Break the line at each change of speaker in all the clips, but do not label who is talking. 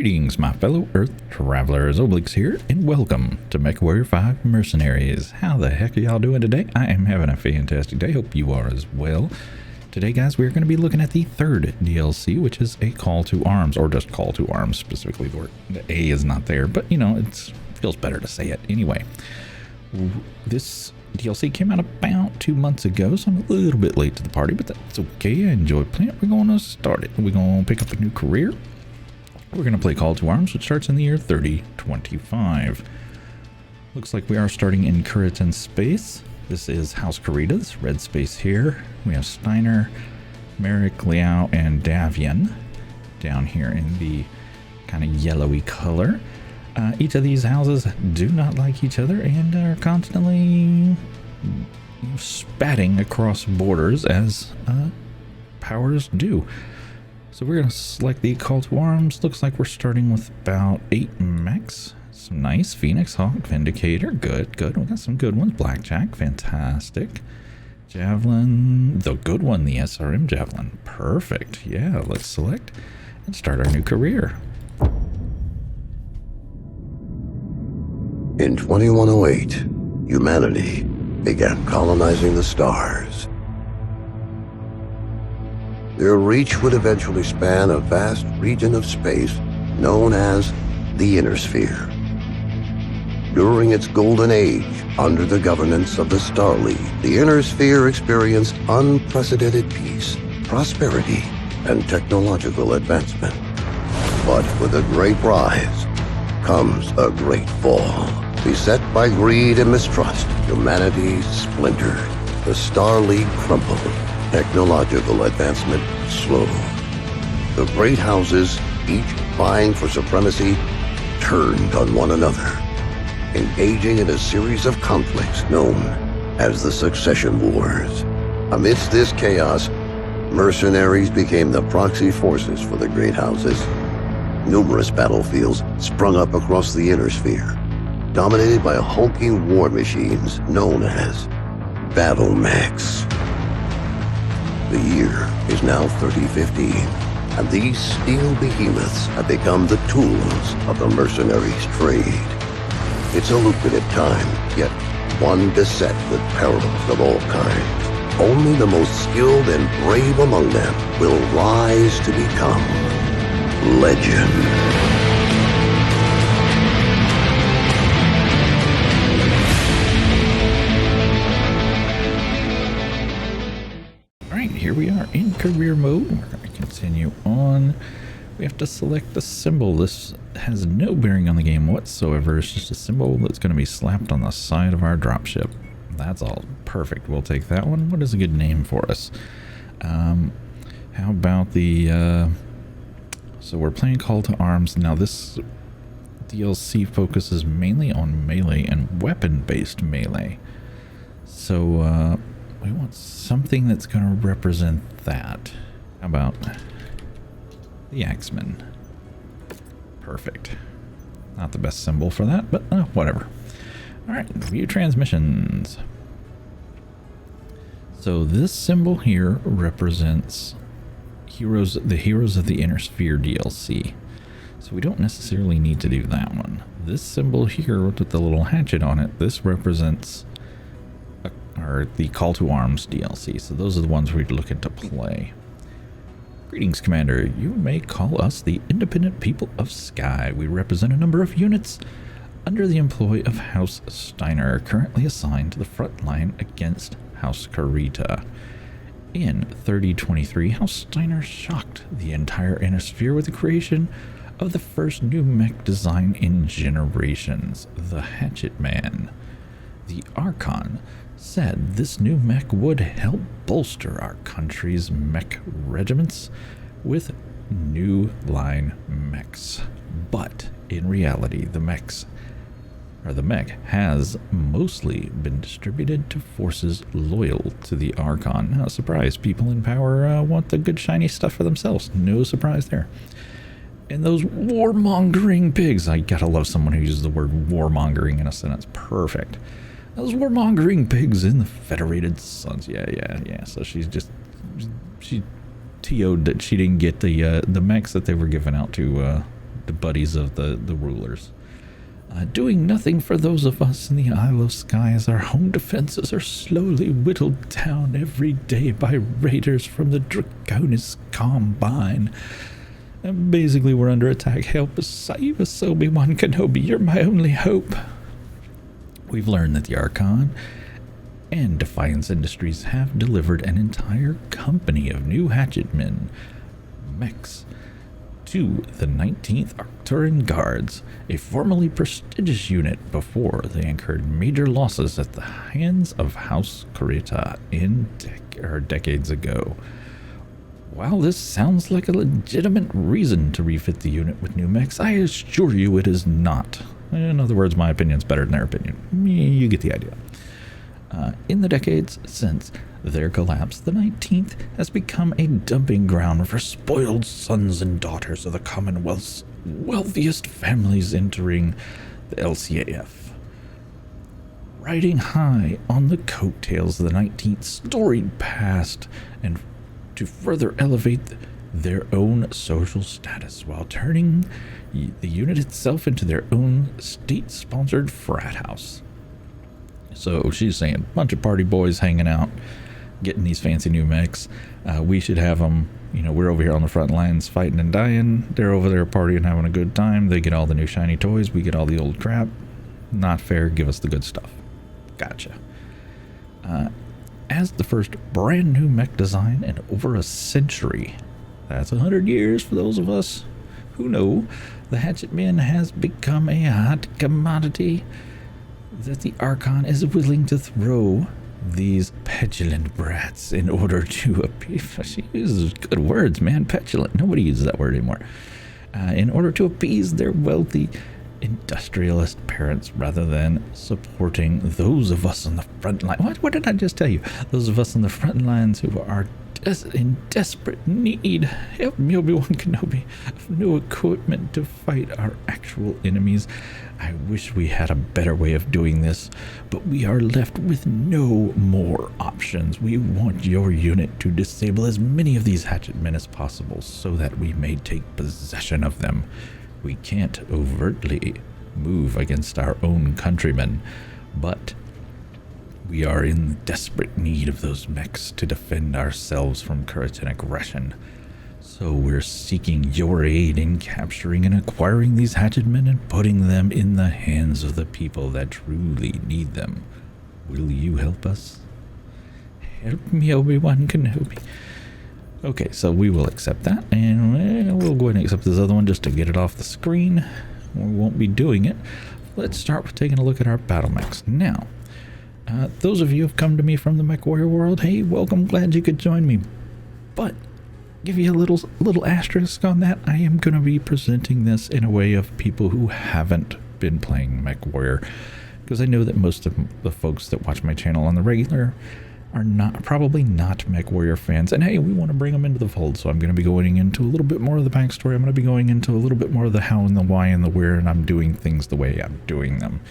Greetings, my fellow Earth travelers. Oblix here, and welcome to Mechwarrior 5 Mercenaries. How the heck are y'all doing today? I am having a fantastic day. Hope you are as well. Today, guys, we're going to be looking at the third DLC, which is a Call to Arms, or just Call to Arms, specifically. The A is not there, but, you know, it feels better to say it. Anyway, this DLC came out about 2 months ago, so I'm a little bit late to the party, but that's okay. I enjoyed playing it. We're going to start it. We're going to pick up a new career. We're going to play Call to Arms, which starts in the year 3025. Looks like we are starting in Kuritan space. This is House Kurita, this red space here. We have Steiner, Merrick, Liao, and Davian down here in the kind of yellowy color. Each of these houses do not like each other and are constantly spatting across borders as powers do. So we're going to select the Call to Arms. Looks like we're starting with about 8 mechs. Some nice. Phoenix, Hawk, Vindicator. Good, good. We got some good ones. Blackjack. Fantastic. Javelin. The good one, the SRM Javelin. Perfect. Yeah, let's select and start our new career.
In 2108, humanity began colonizing the stars. Their reach would eventually span a vast region of space known as the Inner Sphere. During its golden age, under the governance of the Star League, the Inner Sphere experienced unprecedented peace, prosperity, and technological advancement. But with a great rise comes a great fall. Beset by greed and mistrust, humanity splintered. The Star League crumbled. Technological advancement slowed. The great houses, each vying for supremacy, turned on one another, engaging in a series of conflicts known as the Succession Wars. Amidst this chaos, mercenaries became the proxy forces for the great houses. Numerous battlefields sprung up across the Inner Sphere, dominated by hulking war machines known as battle mechs. The year is now 3015, and these steel behemoths have become the tools of the mercenaries' trade. It's a lucrative time, yet one beset with perils of all kinds. Only the most skilled and brave among them will rise to become legend.
Here we are in career mode. We're going to continue on. We have to select the symbol. This has no bearing on the game whatsoever. It's just a symbol that's going to be slapped on the side of our dropship. That's all. Perfect. We'll take that one. What is a good name for us? How about the... So we're playing Call to Arms. Now this DLC focuses mainly on melee and weapon-based melee. So, we want something that's going to represent that. How about the Axeman? Perfect. Not the best symbol for that, but whatever. Alright, view transmissions. So this symbol here represents the Heroes of the Inner Sphere DLC. So we don't necessarily need to do that one. This symbol here with the little hatchet on it, this represents or the Call to Arms DLC. So those are the ones we're looking to play. Greetings, Commander. You may call us the Independent People of Sky. We represent a number of units under the employ of House Steiner, currently assigned to the front line against House Kurita. In 3023, House Steiner shocked the entire Inner Sphere with the creation of the first new mech design in generations, the Hatchet Man. The Archon said this new mech would help bolster our country's mech regiments with new line mechs. But in reality, the mech has mostly been distributed to forces loyal to the Archon. Now, surprise, people in power want the good shiny stuff for themselves. No surprise there. And those warmongering pigs. I gotta love someone who uses the word warmongering in a sentence. Perfect. Those warmongering pigs in the Federated Suns. Yeah. So she TO'd that she didn't get the mechs that they were giving out to the buddies of the rulers. Doing nothing for those of us in the Isle of Skye as our home defenses are slowly whittled down every day by raiders from the Draconis Combine. And basically, we're under attack. Help us, save us, Obi-Wan Kenobi. You're my only hope. We've learned that the Archon and Defiance Industries have delivered an entire company of new hatchetmen, mechs, to the 19th Arcturian Guards, a formerly prestigious unit before they incurred major losses at the hands of House Kurita decades ago. While this sounds like a legitimate reason to refit the unit with new mechs, I assure you it is not. In other words, my opinion's better than their opinion. You get the idea. In the decades since their collapse, the 19th has become a dumping ground for spoiled sons and daughters of the Commonwealth's wealthiest families entering the LCAF. Riding high on the coattails of the 19th's storied past and to further elevate their own social status while turning the unit itself into their own state-sponsored frat house. So she's saying, bunch of party boys hanging out, getting these fancy new mechs. We should have them, we're over here on the front lines fighting and dying. They're over there partying, having a good time. They get all the new shiny toys. We get all the old crap. Not fair. Give us the good stuff. Gotcha. As the first brand new mech design in over a century, that's 100 years for those of us who know, the Hatchetman has become a hot commodity that the Archon is willing to throw these petulant brats in order to appease. She uses good words, man. Petulant. Nobody uses that word anymore. In order to appease their wealthy industrialist parents rather than supporting those of us on the front line. What did I just tell you? Those of us on the front lines who are in desperate need. Help me, Obi-Wan Kenobi, of no equipment to fight our actual enemies. I wish we had a better way of doing this, but we are left with no more options. We want your unit to disable as many of these hatchetmen as possible so that we may take possession of them. We can't overtly move against our own countrymen, but we are in desperate need of those mechs to defend ourselves from Kuritan aggression. So we're seeking your aid in capturing and acquiring these hatchetmen and putting them in the hands of the people that truly need them. Will you help us? Help me, Obi-Wan Kenobi. Okay, so we will accept that, and we'll go ahead and accept this other one just to get it off the screen. We won't be doing it. Let's start with taking a look at our battle mechs. Now, those of you who have come to me from the Mechwarrior world, hey, welcome, glad you could join me. But give you a little asterisk on that. I am going to be presenting this in a way of people who haven't been playing Mechwarrior, because I know that most of the folks that watch my channel on the regular are probably not Mechwarrior fans, and hey, we want to bring them into the fold. So I'm going to be going into a little bit more of the backstory. I'm going to be going into a little bit more of the how and the why and the where, and I'm doing things the way I'm doing them,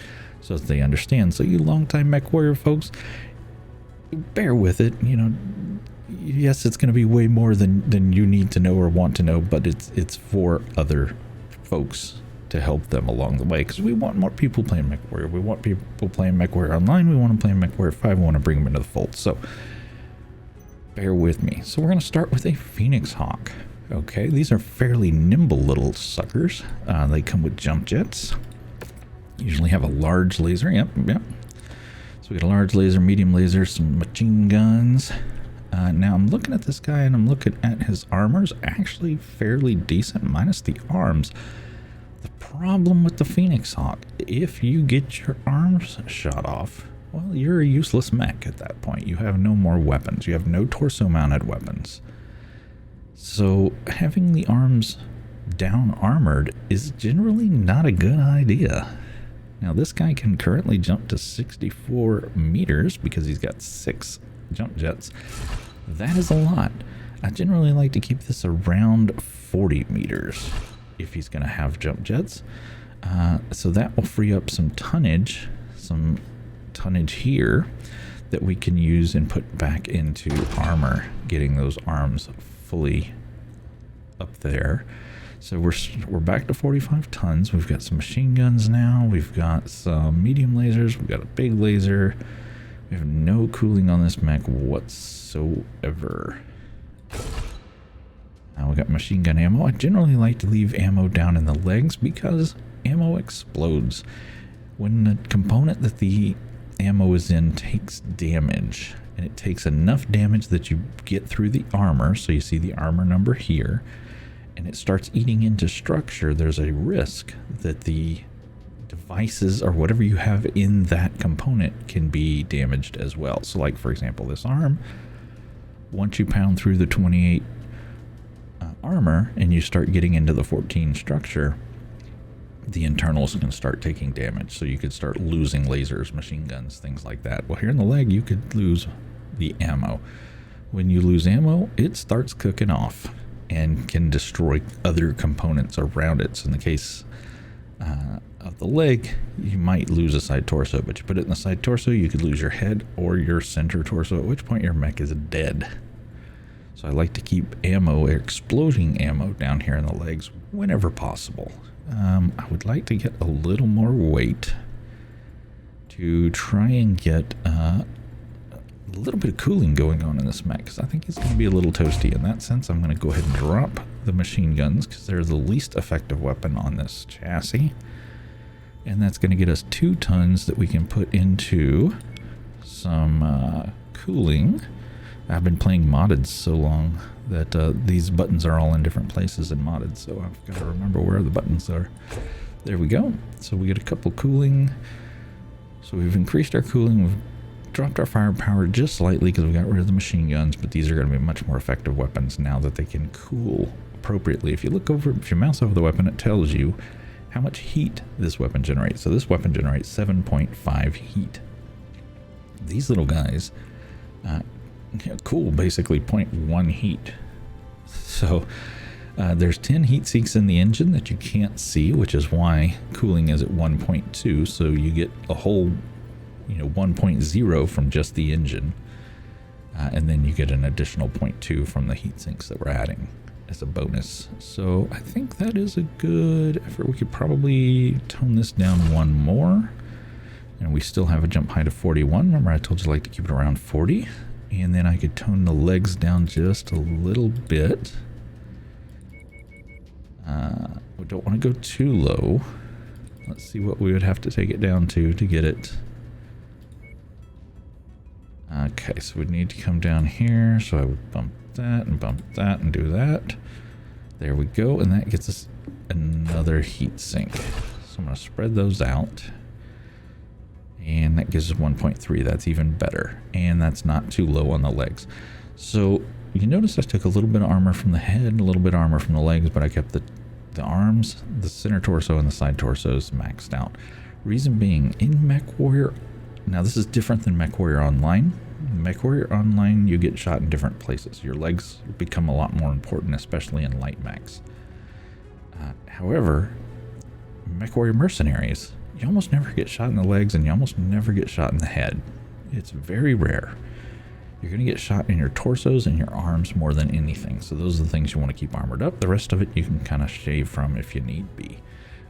so that they understand. So you longtime Mechwarrior folks, bear with it. Yes, it's going to be way more than you need to know or want to know, but it's for other folks to help them along the way, because we want more people playing Mechwarrior. We want people playing Mechwarrior online. We want to play Mechwarrior 5. We want to bring them into the fold. So bear with me. So we're going to start with a Phoenix Hawk. Okay, these are fairly nimble little suckers. They come with jump jets. Usually have a large laser. Yep. So we got a large laser, medium laser, some machine guns. Now I'm looking at this guy and I'm looking at his armor's actually fairly decent, minus the arms. The problem with the Phoenix Hawk, if you get your arms shot off, well, you're a useless mech at that point. You have no more weapons. You have no torso-mounted weapons. So having the arms down armored is generally not a good idea. Now this guy can currently jump to 64 meters because he's got 6 jump jets. That is a lot. I generally like to keep this around 40 meters if he's going to have jump jets. So that will free up some tonnage here that we can use and put back into armor, getting those arms fully up there. So we're back to 45 tons. We've got some machine guns now. We've got some medium lasers. We've got a big laser. We have no cooling on this mech whatsoever. Now we got machine gun ammo. I generally like to leave ammo down in the legs because ammo explodes. When the component that the ammo is in takes damage, and it takes enough damage that you get through the armor, so you see the armor number here, and it starts eating into structure, there's a risk that the devices or whatever you have in that component can be damaged as well. So like, for example, this arm, once you pound through the 28 armor and you start getting into the 14 structure, the internals can start taking damage. So you could start losing lasers, machine guns, things like that. Well, here in the leg, you could lose the ammo. When you lose ammo, it starts cooking off and can destroy other components around it. So in the case of the leg, you might lose a side torso, but you put it in the side torso, you could lose your head or your center torso, at which point your mech is dead. So I like to keep ammo, exploding ammo, down here in the legs whenever possible. I would like to get a little more weight to try and get a little bit of cooling going on in this mech, because I think it's going to be a little toasty. In that sense, I'm going to go ahead and drop the machine guns because they're the least effective weapon on this chassis. And that's going to get us 2 tons that we can put into some cooling. I've been playing modded so long that these buttons are all in different places in modded, so I've got to remember where the buttons are. There we go. So we get a couple cooling. So we've increased our cooling. We've dropped our firepower just slightly because we got rid of the machine guns, but these are going to be much more effective weapons now that they can cool appropriately. If you look over, if you mouse over the weapon, it tells you how much heat this weapon generates. So this weapon generates 7.5 heat. These little guys cool basically 0.1 heat. So there's 10 heat sinks in the engine that you can't see, which is why cooling is at 1.2. So you get a whole 1.0 from just the engine, and then you get an additional 0.2 from the heat sinks that we're adding as a bonus. So I think that is a good effort. We could probably tone this down one more, and we still have a jump height of 41. Remember I told you I like to keep it around 40. And then I could tone the legs down just a little bit. We don't want to go too low. Let's see what we would have to take it down to get it. Okay, so we'd need to come down here. So I would bump that and do that. There we go. And that gets us another heat sink. So I'm going to spread those out. And that gives us 1.3. That's even better. And that's not too low on the legs. So you notice I took a little bit of armor from the head, a little bit of armor from the legs, but I kept the arms, the center torso, and the side torsos maxed out. Reason being, in Mechwarrior, now this is different than Mechwarrior Online. Mechwarrior Online, you get shot in different places. Your legs become a lot more important, especially in light mechs. However, Mechwarrior Mercenaries, you almost never get shot in the legs and you almost never get shot in the head. It's very rare. You're going to get shot in your torsos and your arms more than anything. So those are the things you want to keep armored up. The rest of it you can kind of shave from if you need be.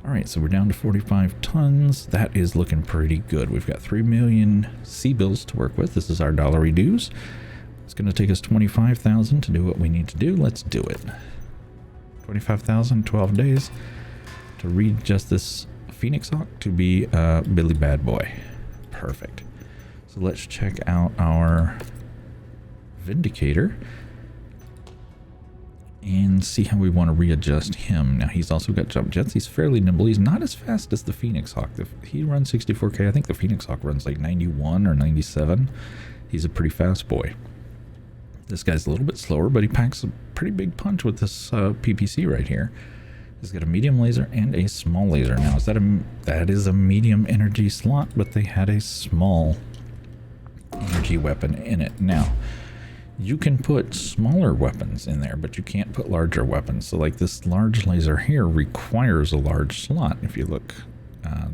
Alright, so we're down to 45 tons. That is looking pretty good. We've got 3 million C-bills to work with. This is our dollary dues. It's going to take us 25,000 to do what we need to do. Let's do it. 25,000, 12 days to readjust this Phoenix Hawk to be a Billy Bad Boy. Perfect. So let's check out our Vindicator and see how we want to readjust him. Now he's also got jump jets. He's fairly nimble. He's not as fast as the Phoenix Hawk. He runs 64k. I think the Phoenix Hawk runs like 91 or 97. He's a pretty fast boy. This guy's a little bit slower, but he packs a pretty big punch with this PPC right here. He's got a medium laser and a small laser. Now, that is a medium energy slot, but they had a small energy weapon in it. Now, you can put smaller weapons in there, but you can't put larger weapons. So like this large laser here requires a large slot. If you look,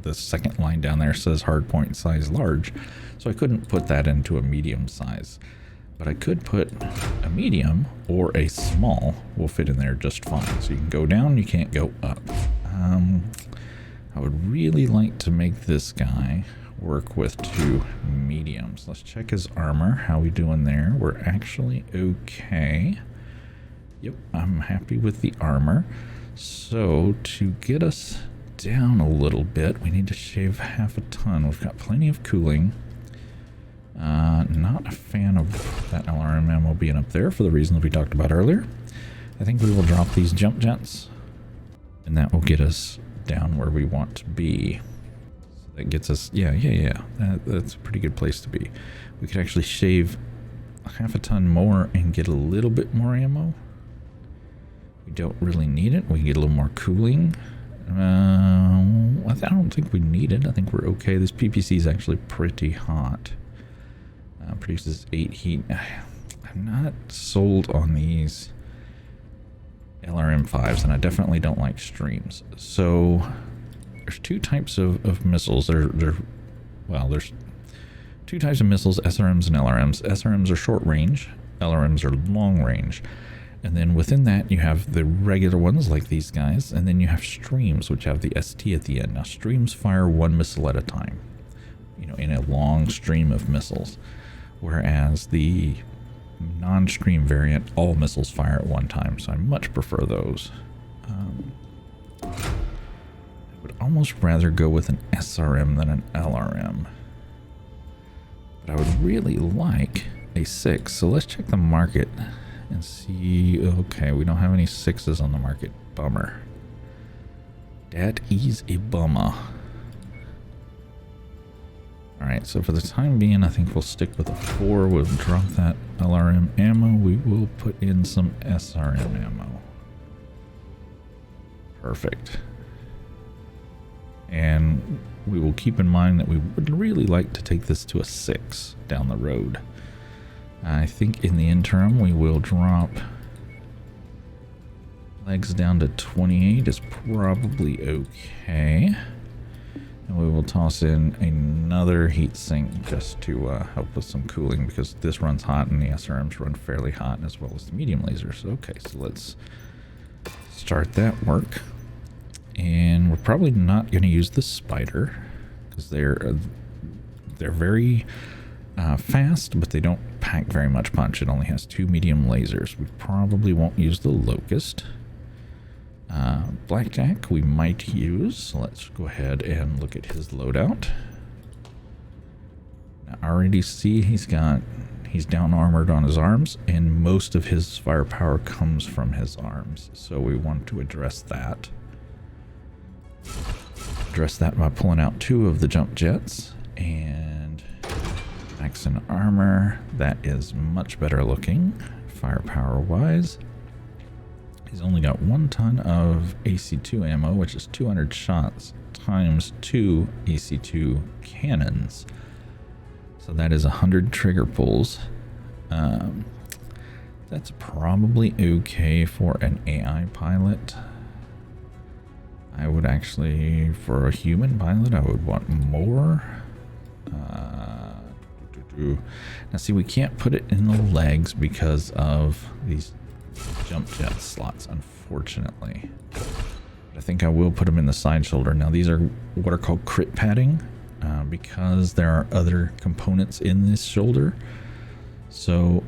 the second line down there says hardpoint size large. So I couldn't put that into a medium size. But I could put a medium or a small will fit in there just fine. So you can go down, you can't go up. I would really like to make this guy work with 2 mediums. Let's check his armor. How we doing there? We're actually okay. Yep, I'm happy with the armor. So to get us down a little bit, we need to shave half a ton. We've got plenty of cooling. Not a fan of that LRM ammo being up there for the reasons we talked about earlier. I think we will drop these jump jets, and that will get us down where we want to be. So that gets us, yeah. That's a pretty good place to be. We could actually shave half a ton more and get a little bit more ammo. We don't really need it. We can get a little more cooling. I don't think we need it. I think we're okay. This PPC is actually pretty hot. Produces 8 heat. I'm not sold on these LRM5s, and I definitely don't like streams. So there's 2 types of missiles. There's 2 types of missiles, SRMs and LRMs. SRMs are short range, LRMs are long range. And then within that you have the regular ones like these guys, and then you have streams which have the ST at the end. Now streams fire 1 missile at a time, you know, in a long stream of missiles. Whereas the non-stream variant, all missiles fire at one time, so I much prefer those. I would almost rather go with an SRM than an LRM. But I would really like a 6, so let's check the market and see. Okay, we don't have any 6s on the market. Bummer. That is a bummer. Alright, so for the time being, I think we'll stick with a 4. We'll drop that LRM ammo. We will put in some SRM ammo. Perfect. And we will keep in mind that we would really like to take this to a 6 down the road. I think in the interim, we will drop legs down to 28 is probably okay. And we will toss in another heat sink just to help with some cooling, because this runs hot and the SRMs run fairly hot, as well as the medium lasers. Okay, so let's start that work. And we're probably not going to use the spider, because they're very fast, but they don't pack very much punch. It only has 2 medium lasers. We probably won't use the locust. Blackjack we might use, so let's go ahead and look at his loadout. Now, I already see he's down armored on his arms, and most of his firepower comes from his arms, so we want to address that. Address that by pulling out 2 of the jump jets and max in armor. That is much better looking firepower wise. He's only got 1 ton of AC2 ammo, which is 200 shots times 2 AC2 cannons. So that is 100 trigger pulls. That's probably okay for an AI pilot. I would actually, for a human pilot, I would want more. Now see, we can't put it in the legs because of these jump jet slots, unfortunately. But I think I will put them in the side shoulder. Now these are what are called crit padding, because there are other components in this shoulder. So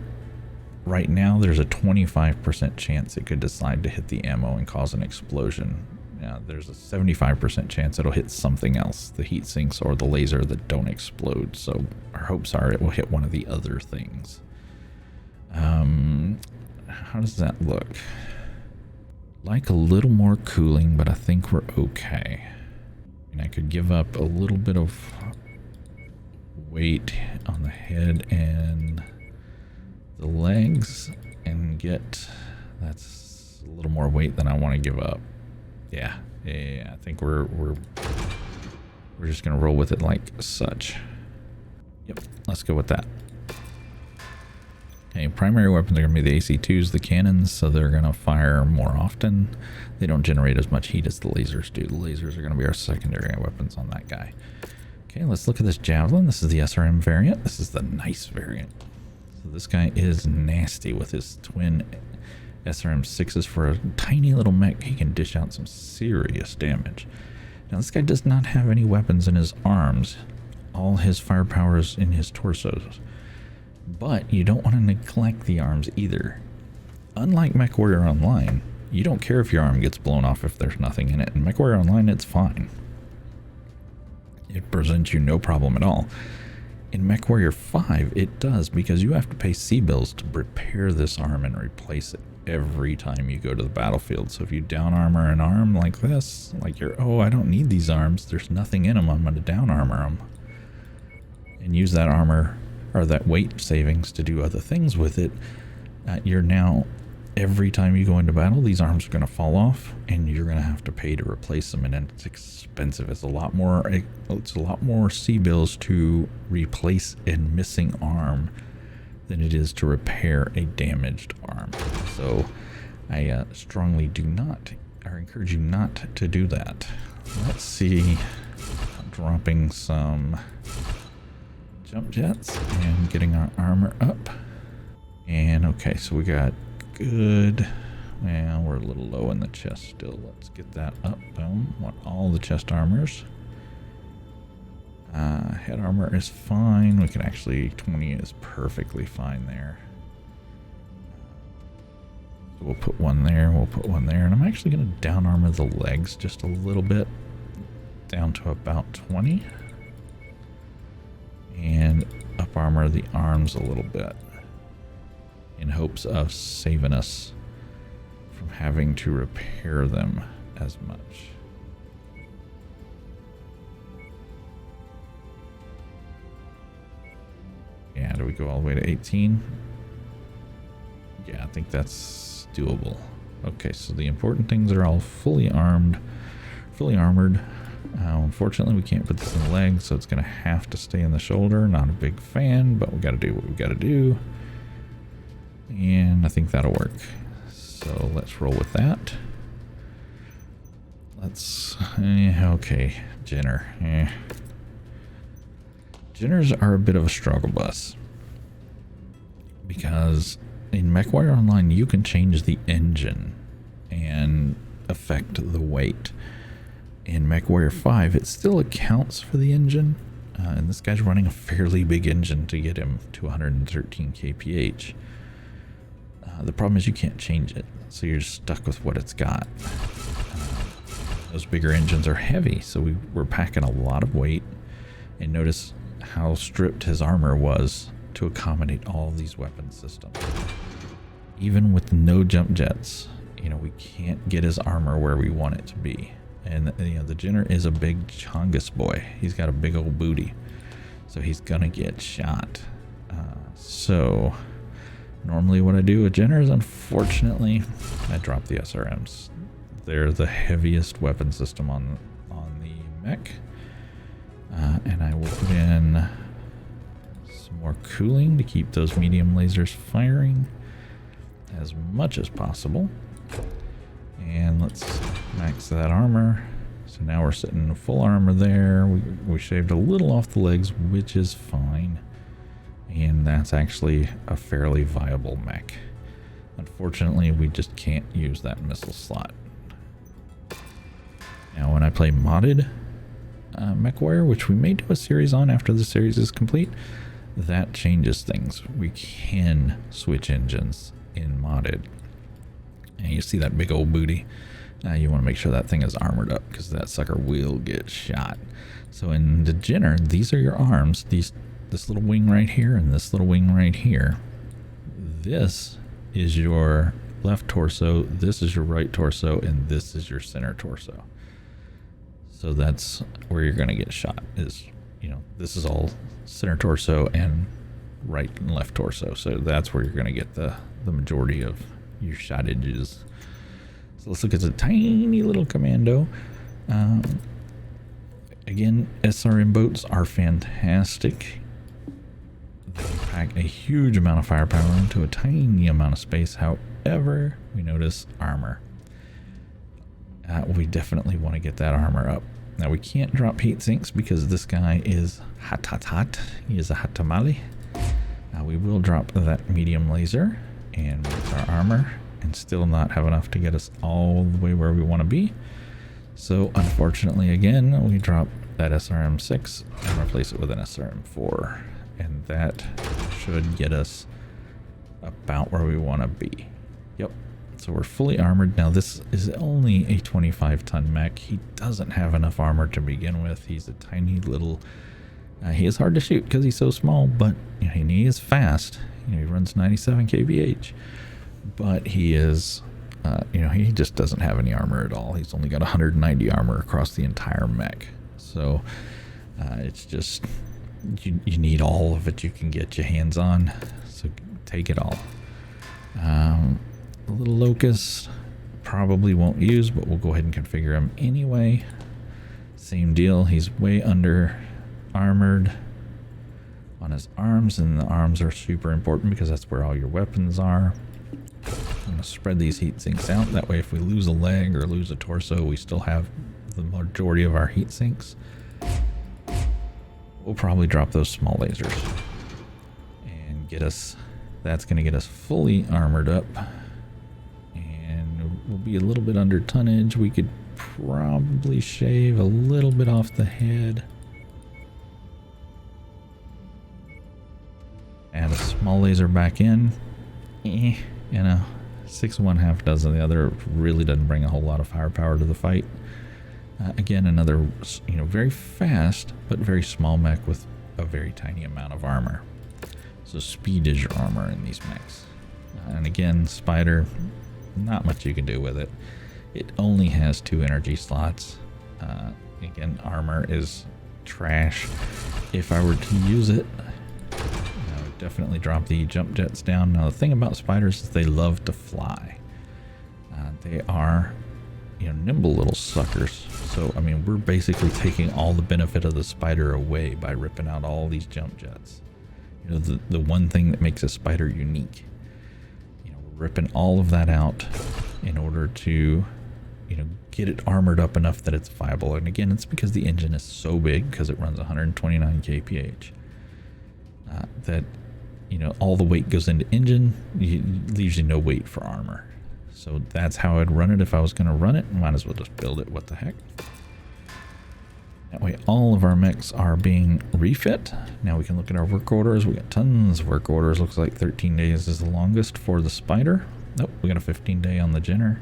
right now there's a 25% chance it could decide to hit the ammo and cause an explosion. Now there's a 75% chance it'll hit something else, the heat sinks or the laser that don't explode. So our hopes are it will hit one of the other things. How does that look? Like a little more cooling, but I think we're okay. And I could give up a little bit of weight on the head and the legs and get, that's a little more weight than I want to give up. Yeah, I think we're just gonna roll with it like such. Yep, let's go with that. Okay, primary weapons are gonna be the AC2s, the cannons, so they're gonna fire more often. They don't generate as much heat as the lasers do. The lasers are gonna be our secondary weapons on that guy. Okay, let's look at this Javelin. This is the SRM variant. This is the nice variant. So this guy is nasty with his twin SRM-6s. For a tiny little mech, he can dish out some serious damage. Now this guy does not have any weapons in his arms. All his firepower is in his torsos. But you don't want to neglect the arms either. Unlike Mechwarrior Online, you don't care if your arm gets blown off if there's nothing in it. In Mechwarrior Online, it's fine. It presents you no problem at all. In Mechwarrior 5, it does, because you have to pay C-bills to repair this arm and replace it every time you go to the battlefield. So if you down armor an arm like this, like you're, oh, I don't need these arms, there's nothing in them, I'm going to down armor them. And use that armor, or that weight savings, to do other things with it. You're now, every time you go into battle, these arms are going to fall off, and you're going to have to pay to replace them, and it's expensive. It's a lot more C-bills to replace a missing arm than it is to repair a damaged arm. So I strongly do not, or encourage you not to do that. Let's see, dropping some jump jets and getting our armor up. And okay, so we got good, well, we're a little low in the chest still. Let's get that up. Boom. Want all the chest armors. Head armor is fine. We can actually, 20 is perfectly fine there. So we'll put one there, we'll put one there, and I'm actually going to down armor the legs just a little bit, down to about 20. And up armor the arms a little bit, in hopes of saving us from having to repair them as much. Yeah, do we go all the way to 18? Yeah, I think that's doable. Okay, so the important things are all fully armed, fully armored. Unfortunately, we can't put this in the leg, so it's going to have to stay in the shoulder. Not a big fan, but we got to do what we got to do. And I think that'll work. So let's roll with that. Let's, okay, Jenner. Jenners are a bit of a struggle bus, because in Mechwarrior Online you can change the engine and affect the weight. In Mechwarrior 5 it still accounts for the engine, and this guy's running a fairly big engine to get him to 113 kph. The problem is you can't change it, so you're stuck with what it's got. Those bigger engines are heavy, so we're packing a lot of weight. And notice how stripped his armor was to accommodate all these weapon systems. Even with no jump jets, you know, we can't get his armor where we want it to be. And you know, the Jenner is a big chongus boy. He's got a big old booty, so he's gonna get shot. So normally what I do with Jenner is, unfortunately, I drop the SRMs. They're the heaviest weapon system on the mech. And I will put in some more cooling to keep those medium lasers firing as much as possible. And let's max that armor. So now we're sitting in full armor there. We shaved a little off the legs, which is fine. And that's actually a fairly viable mech. Unfortunately, we just can't use that missile slot. Now when I play modded Mechwarrior, which we may do a series on after the series is complete, that changes things. We can switch engines in modded. And you see that big old booty? You want to make sure that thing is armored up, because that sucker will get shot. So in the Jenner, these are your arms. This little wing right here and this little wing right here. This is your left torso, this is your right torso, and this is your center torso. So that's where you're going to get shot, is, you know, this is all center torso and right and left torso. So that's where you're going to get the majority of your shotages. So let's look at the tiny little Commando. Again, SRM boats are fantastic. They pack a huge amount of firepower into a tiny amount of space. However, we notice armor. We definitely want to get that armor up. Now we can't drop heat sinks because this guy is hot. He is a hot tamale. We will drop that medium laser and with our armor and still not have enough to get us all the way where we want to be. So unfortunately, again, we drop that SRM-6 and replace it with an SRM-4. And that should get us about where we want to be. Yep. So we're fully armored. Now this is only a 25-ton mech. He doesn't have enough armor to begin with. He's a tiny little... he is hard to shoot because he's so small, but you know, he is fast. You know, he runs 97 kph. But he is... you know, he just doesn't have any armor at all. He's only got 190 armor across the entire mech. So it's just... You need all of it you can get your hands on. So take it all. The little locust probably won't use, but we'll go ahead and configure him anyway. Same deal. He's way under armored on his arms, and the arms are super important because that's where all your weapons are. I'm going to spread these heat sinks out. That way if we lose a leg or lose a torso, we still have the majority of our heat sinks. We'll probably drop those small lasers and get us... That's going to get us fully armored up. And we'll be a little bit under tonnage. We could probably shave a little bit off the head. Add a small laser back in. You know, 6 1/2 dozen the other. Really doesn't bring a whole lot of firepower to the fight. Again, another, you know, very fast but very small mech with a very tiny amount of armor. So speed is your armor in these mechs. And again, Spider, not much you can do with it. It only has 2 energy slots. Again, armor is trash. If I were to use it, I would definitely drop the jump jets down. Now the thing about spiders is they love to fly. They are, you know, nimble little suckers. So I mean, we're basically taking all the benefit of the spider away by ripping out all these jump jets. You know, the one thing that makes a spider unique. You know, we're ripping all of that out in order to, you know, get it armored up enough that it's viable. And again, it's because the engine is so big, because it runs 129 kph, that, you know, all the weight goes into engine, leaves you no weight for armor. So that's how I'd run it if I was going to run it. Might as well just build it. What the heck? That way all of our mechs are being refit. Now we can look at our work orders. We got tons of work orders. Looks like 13 days is the longest for the Spider. Nope, we got a 15-day on the Jenner.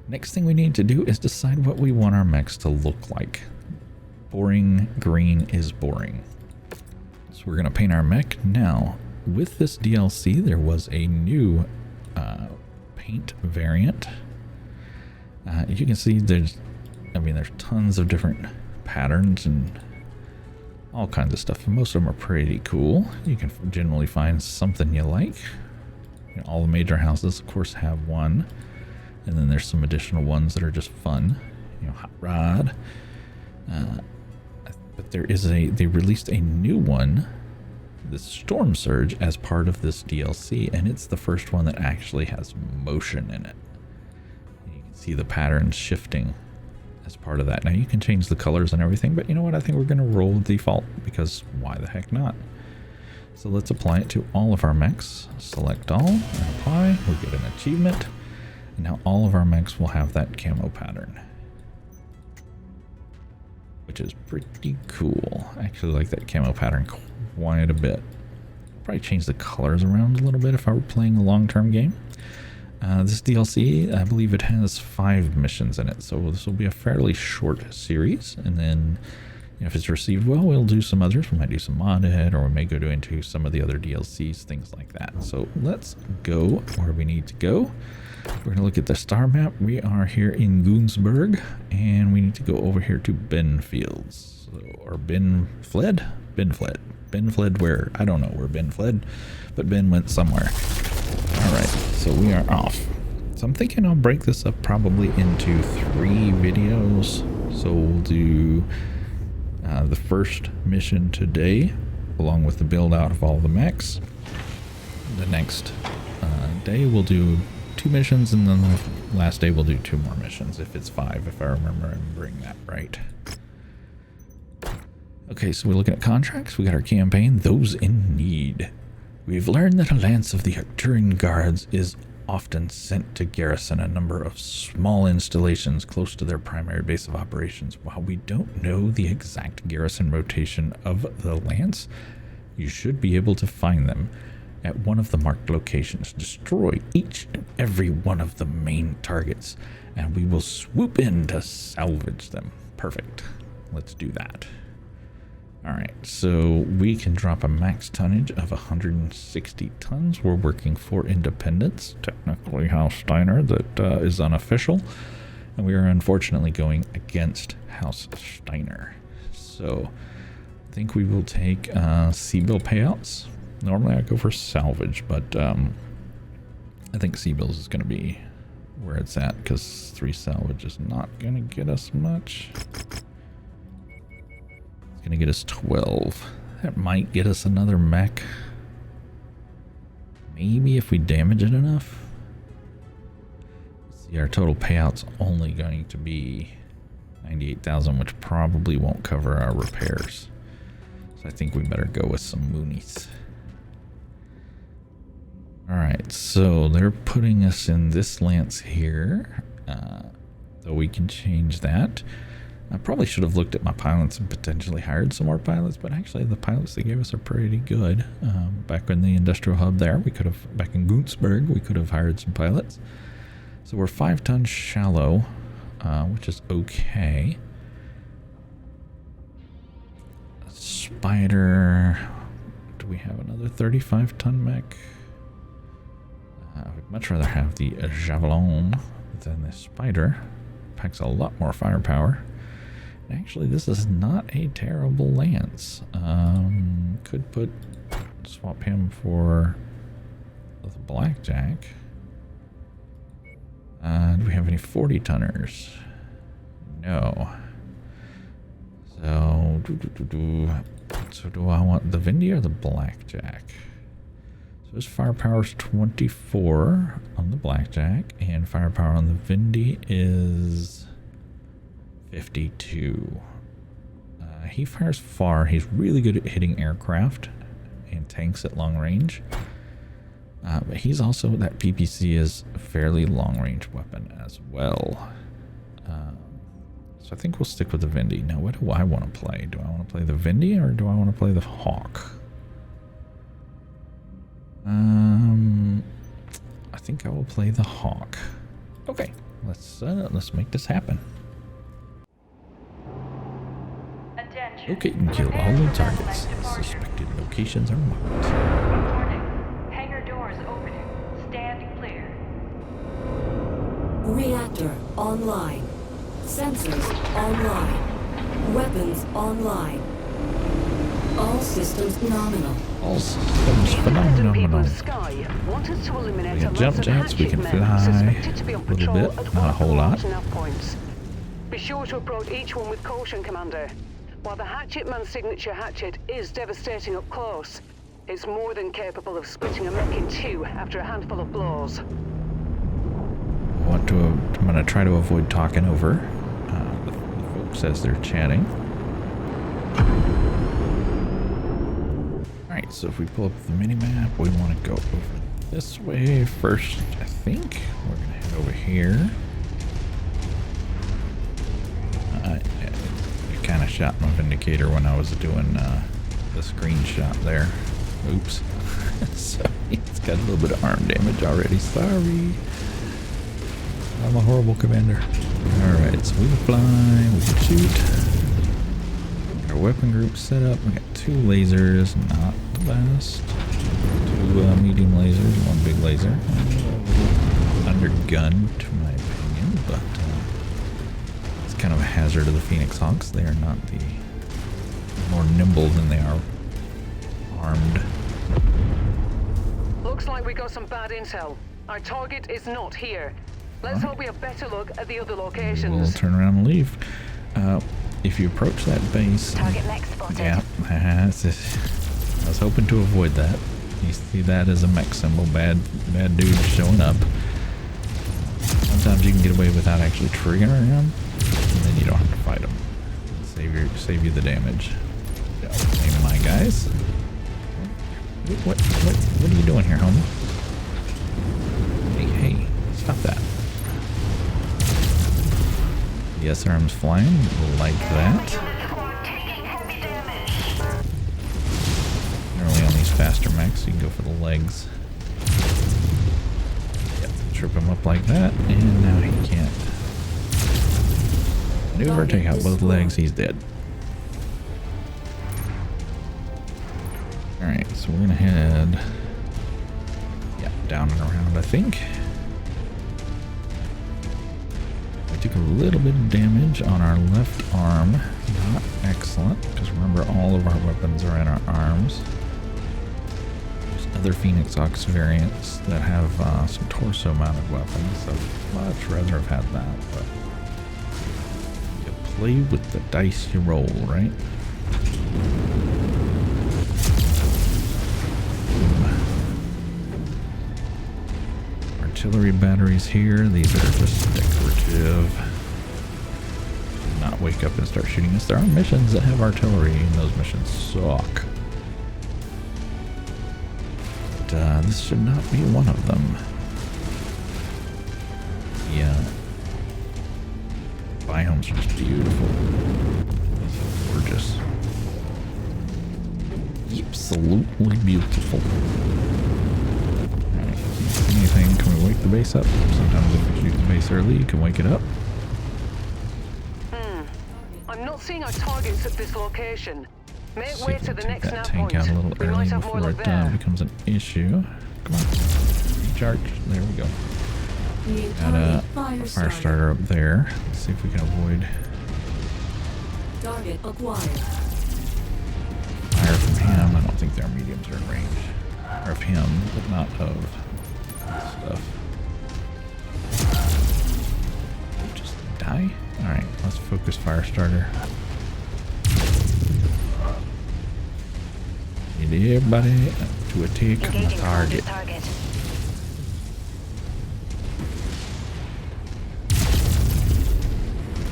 Next thing we need to do is decide what we want our mechs to look like. Boring green is boring. So we're going to paint our mech. Now, with this DLC, there was a new paint variant. You can see there's tons of different patterns and all kinds of stuff. Most of them are pretty cool. You can generally find something you like. You know, all the major houses, of course, have one. And then there's some additional ones that are just fun. You know, Hot Rod. But they released a new one, the Storm Surge, as part of this DLC. And it's the first one that actually has motion in it. You can see the patterns shifting as part of that. Now you can change the colors and everything, but you know what? I think we're going to roll with default, because why the heck not? So let's apply it to all of our mechs. Select all and apply. We'll get an achievement. And now all of our mechs will have that camo pattern, which is pretty cool. I actually like that camo pattern quite a bit. Probably change the colors around a little bit if I were playing a long-term game. This DLC, I believe it has 5 missions in it, so this will be a fairly short series. And then, you know, if it's received well, we'll do some others. We might do some modded, or we may go into some of the other DLCs, things like that. So let's go where we need to go. We're going to look at the star map. We are here in Goonsburg, and we need to go over here to Ben Fields. Or Ben fled? Ben fled. Ben fled where? I don't know where Ben fled, but Ben went somewhere. Alright, so we are off. So I'm thinking I'll break this up probably into 3 videos. So we'll do the first mission today, along with the build out of all the mechs. The next day we'll do 2 missions, and then the last day we'll do 2 more missions, if it's 5, if I remember remembering that right. Okay, so we're looking at contracts. We got our campaign, those in need. We've learned that a lance of the Arcturian Guards is often sent to garrison a number of small installations close to their primary base of operations. While we don't know the exact garrison rotation of the lance, you should be able to find them at one of the marked locations. Destroy each and every one of the main targets, and we will swoop in to salvage them. Perfect. Let's do that. Alright, so we can drop a max tonnage of 160 tons. We're working for Independence, technically House Steiner, that is unofficial. And we are unfortunately going against House Steiner. So I think we will take C-bill payouts. Normally I go for salvage, but I think C-bills is going to be where it's at, because 3 salvage is not going to get us much. Gonna get us 12. That might get us another mech. Maybe if we damage it enough. See, our total payout's only going to be 98,000, which probably won't cover our repairs. So I think we better go with some moonies. Alright, so they're putting us in this lance here. Though we can change that. I probably should have looked at my pilots and potentially hired some more pilots, but actually the pilots they gave us are pretty good. Back in the industrial hub there, we could have, back in Gunzburg, we could have hired some pilots. So we're 5 tons shallow, which is okay. Spider, do we have another 35 ton mech? I'd much rather have the Javelin than the Spider. Packs a lot more firepower. Actually, this is not a terrible lance. Could swap him for the Blackjack. Do we have any 40 tonners? No. So do I want the Vindy or the Blackjack? So his firepower is 24 on the Blackjack, and firepower on the Vindy is 52. He fires far. He's really good at hitting aircraft and tanks at long range. But he's also, that PPC is a fairly long range weapon as well. So I think we'll stick with the Vindy. Now, what do I want to play? Do I want to play the Vindy or do I want to play the Hawk? I think I will play the Hawk. Okay, let's make this happen. Locate and kill all the targets. Suspected locations are marked.
Warning. Hangar doors opening. Stand clear.
Reactor online. Sensors online. Weapons online. All systems nominal.
All systems phenomenal. We got jump jets, we can fly a little bit, not a whole lot.
Be sure to approach each one with caution, Commander. While the Hatchetman's signature hatchet is devastating up close, it's more than capable of splitting a mech in 2 after a handful of blows.
I'm going to try to avoid talking over the folks as they're chatting. Alright, so if we pull up the mini-map, we want to go over this way first, I think. We're going to head over here. I kind of shot my Vindicator when I was doing the screenshot there. Oops. So it's got a little bit of arm damage already. Sorry. I'm a horrible commander. Alright, so we can fly, we can shoot. Our weapon group set up. We got 2 lasers, not the best. 2 medium lasers, 1 big laser. Undergunned, to my opinion, but kind of a hazard of the Phoenix Hawks. They are not the more nimble than they are armed.
Looks like we got some bad intel. Our target is not here. Let's hope we have better look at the other locations.
We'll turn around and leave. If you approach that base,
Target mech spotted.
Yeah, I was hoping to avoid that. You see that as a mech symbol. Bad dude showing up. Sometimes you can get away without actually triggering them, and then you don't have to fight them. Save you the damage. Hey, my guys. What are you doing here, homie? Hey, stop that. The SRM's flying like that. Generally on these faster mechs, you can go for the legs. Yep, trip him up like that, and now he can't maneuver, take out both legs, he's dead. Alright, so we're gonna head down and around, I think. We took a little bit of damage on our left arm. Not excellent, because remember all of our weapons are in our arms. There's other Phoenix Ox variants that have some torso mounted weapons. I'd much rather have had that, but you play with the dice you roll, right? Artillery batteries here. These are just decorative. Do not wake up and start shooting us. There are missions that have artillery, and those missions suck. But this should not be one of them. Yeah. Biomes are just beautiful. Gorgeous. Absolutely beautiful. Anything? Can we wake the base up? Sometimes if we shoot the base early, you can wake it up.
I'm not seeing our targets at this location. Make way to the next
Take that
nav
tank
point.
out a little
We
early
might have more
before
luck
it
there.
becomes an issue. Come on. Recharge. There we go. Got a fire starter up there. Let's see if we can avoid
Target acquired.
fire from him. I don't think their mediums are in range. Or of him, but not of stuff. Just die? Alright, let's focus fire starter. Need everybody to attack the target.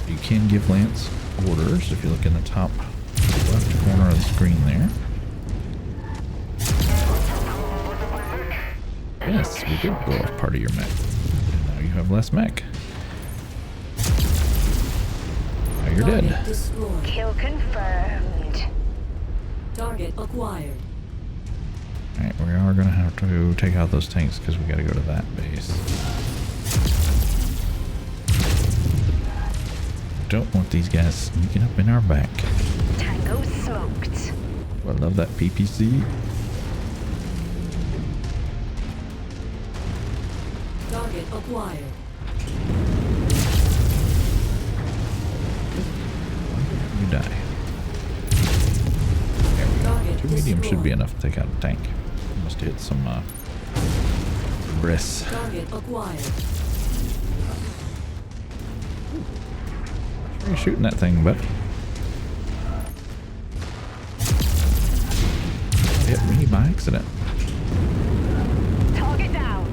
You can give Lance orders if you look in the top left corner of the screen there. Yes, we did blow off part of your mech. And now you have less mech. Now you're dead.
Destroyed.
Kill confirmed.
Target acquired.
Alright, we are going to have to take out those tanks because we got to go to that base. Don't want these guys sneaking up in our back.
Tango smoked.
I love that PPC.
Target acquired.
You die. There we go.
Target
2 mediums should
destroyed.
be enough to take out a tank. Must hit some briss.
Target acquired.
Where are you shooting that thing, buddy? Hit me by accident.
Target down.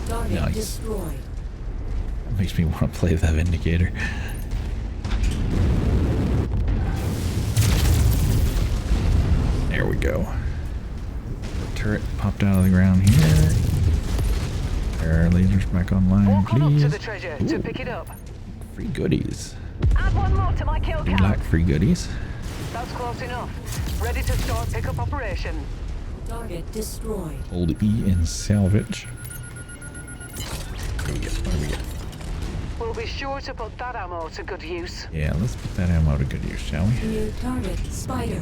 Target
Nice.
destroyed.
That makes me want to play that Vindicator. There we go. The turret popped out of the ground here. Our lasers back online,
Walk on up to
please.
the treasure to pick it up.
Free goodies.
Add one more to my kill
Do
count.
you like free goodies?
That's close enough. Ready to start pickup operation.
Target destroyed.
Hold E and salvage. What do we get? What do we get?
We'll be sure to put that ammo to good use.
Yeah, let's put that ammo to good use, shall we?
New target spider.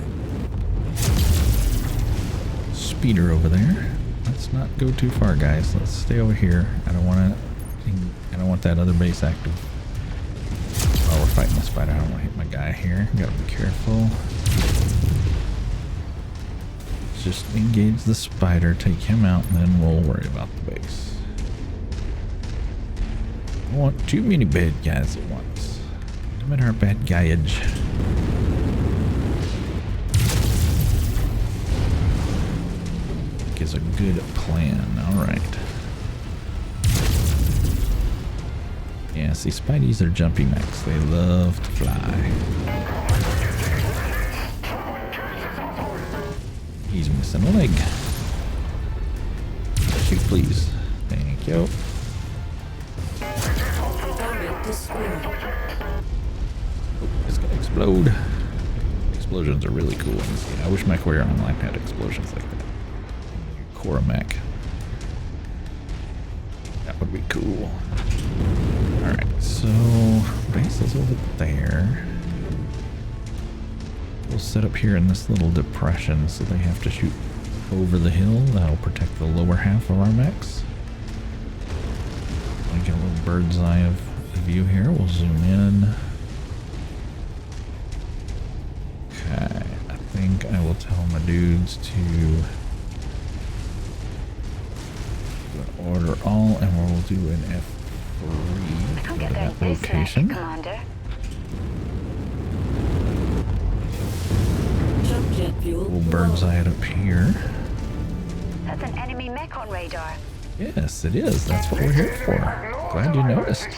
Speeder over there. Let's not go too far, guys. Let's stay over here. I don't want that other base active. Oh, we're fighting the spider. I don't want to hit my guy here. Gotta be careful. Let's just engage the spider, take him out, and then we'll worry about the base. I don't want too many bad guys at once. Limit our bad guyage. Is a good plan. All right. Yeah, see, Spideys are jumpy mechs. They love to fly. He's missing a leg. Shoot, please. Thank you.
Target destroyed.
Oh, it's gonna explode. Explosions are really cool in this game. I wish Mechwarrior Online had explosions like that. Core mech. That would be cool. Alright, so base is over there. We'll set up here in this little depression so they have to shoot over the hill. That'll protect the lower half of our mechs. I'll get a little bird's eye of view here. We'll zoom in. Okay, I think I will tell my dudes to order all, and we'll do an F3 for that location.
Commander.
Jump jet fuel.
We'll bird's eye it up here.
That's an enemy mech on radar.
Yes, it is. That's what we're here for. Glad you noticed.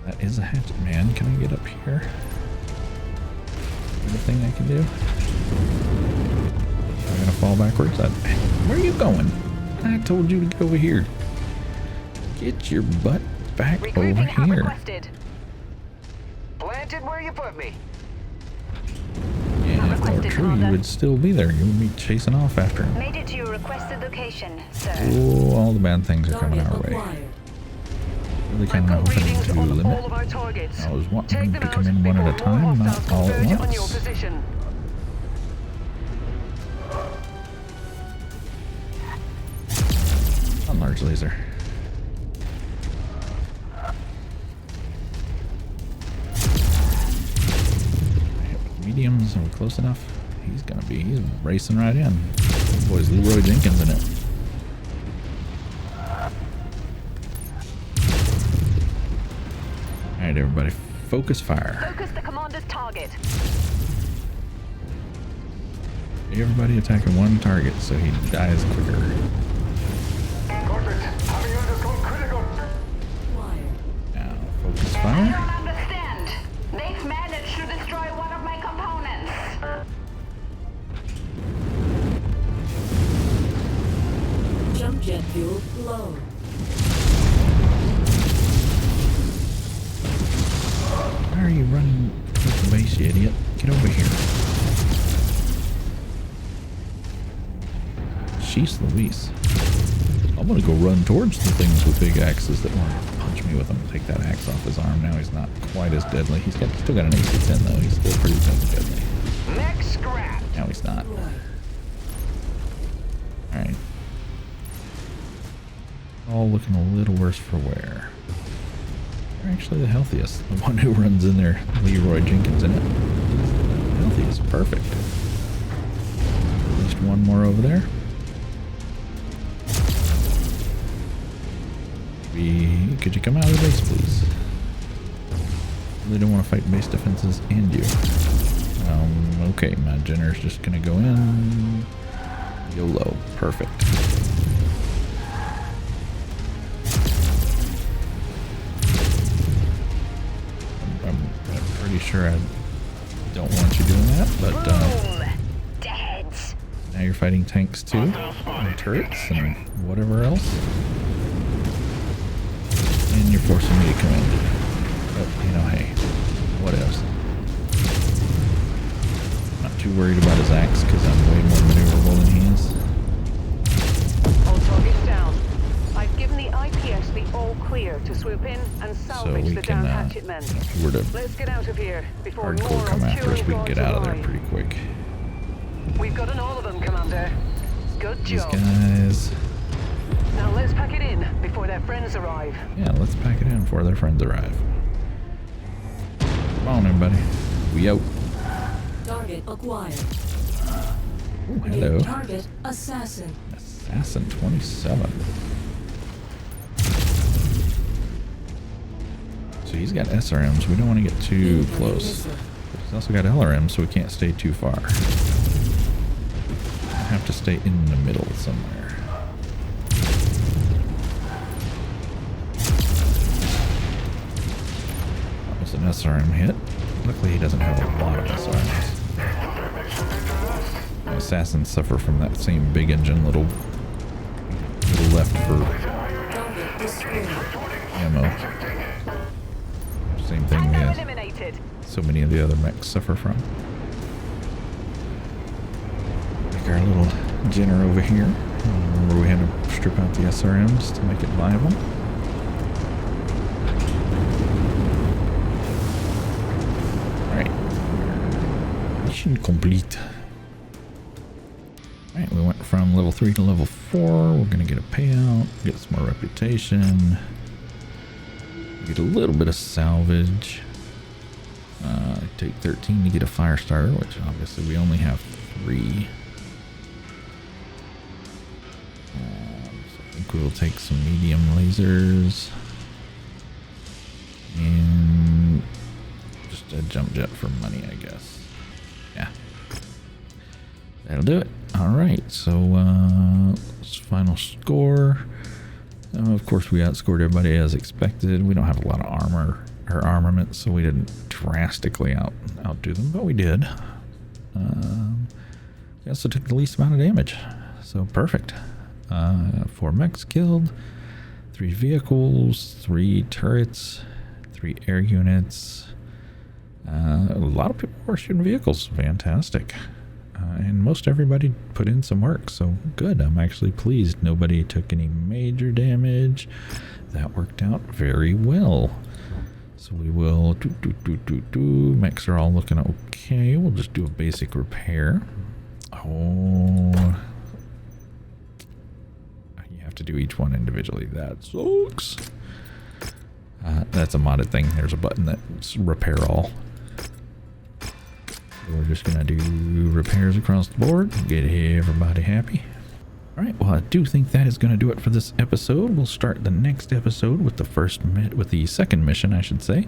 That is a hatchet man. Can I get up here? Anything I can do? I'm gonna fall backwards. Where are you going? I told you to get over here. Get your butt back over here.
Requested. Planted where you put me.
Yeah, if that were true, you would still be there. You would be chasing off after him.
Made it to your requested location, sir.
Oh, all the bad things are coming
Target
our way.
acquired.
Really kind of hoping
Readings
to
on
limit.
all of our targets.
I was wanting
Take
them
them
to come
out
in one at a
before more
time, not
hostiles
all at
converge on your
once.
position.
On large laser. Mediums, are we close enough? He's racing right in. Oh, boy's Leroy Jenkins in it. Alright, everybody, focus fire.
Focus the commander's target.
Everybody attacking one target so he dies quicker.
Acquired.
Now, focus
I
fire.
don't understand. They've managed to destroy one of my components.
Jump jet fuel low.
Why are you running with the base, you idiot? Get over here. Jeez Louise. I'm gonna go run towards the things with big axes that want to punch me with them. Take that axe off his arm. Now he's not quite as deadly. Still got an AC-10 though. He's still pretty dang deadly.
Next scrap.
Now he's not. Alright. All looking a little worse for wear. They're actually the healthiest. The one who runs in there, Leroy Jenkins in it. He's the healthiest. Perfect. At least one more over there. Could you come out of the base, please? Really don't want to fight base defenses and you. Okay, my Jenner's just gonna go in. YOLO. Perfect. I'm pretty sure I don't want you doing that, but
Boom. Dead.
now you're fighting tanks too, and turrets, and whatever else. And you're forcing me to come in. But, you know, hey, what else? Not too worried about his axe because I'm way more maneuverable than he is.
All targets down. I've given the IPS the all clear to swoop in and
So
salvage
we
the
can,
downed hatchet men.
if we were to
Let's get out of here before
hardcore
more
come after us, we can
Arturian
get out of there
guards
pretty quick.
arrive. We've gotten all of them, Commander. Good
These
job.
guys...
Now let's pack it in before their friends arrive.
Yeah, let's pack it in before their friends arrive. Come on, everybody. We out.
Target acquired.
Oh, hello.
Target assassin.
Assassin 27. So he's got SRMs. We don't want to get too close. But he's also got LRMs, so we can't stay too far. I have to stay in the middle somewhere. SRM hit. Luckily he doesn't have a lot of SRMs. Assassins suffer from that same big engine little left for ammo. Same thing so many of the other mechs suffer from. Make our little dinner over here. Remember we had to strip out the SRMs to make it viable. Alright. Mission complete. Alright, we went from level 3 to level 4. We're going to get a payout, get some more reputation, get a little bit of salvage. Take 13 to get a fire starter, which obviously we only have 3. So I think we will take some medium lasers and just a jump jet for money, I guess. Yeah. That'll do it. Alright, so final score. Of course, we outscored everybody as expected. We don't have a lot of armor or armament, so we didn't drastically outdo them, but we did. We also took the least amount of damage, so perfect. 4 mechs killed, 3 vehicles, 3 turrets, 3 air units. A lot of people were shooting vehicles. Fantastic. And most everybody put in some work, so good. I'm actually pleased. Nobody took any major damage. That worked out very well. So we will mechs are all looking okay. We'll just do a basic repair. Oh, you have to do each one individually. That sucks. That's a modded thing. There's a button that's repair all. We're just gonna do repairs across the board, get everybody happy. All right, well, I do think that is gonna do it for this episode. We'll start the next episode with the second mission, I should say.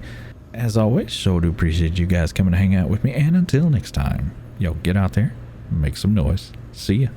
As always, so do appreciate you guys coming to hang out with me, and until next time, yo, get out there, make some noise. See ya.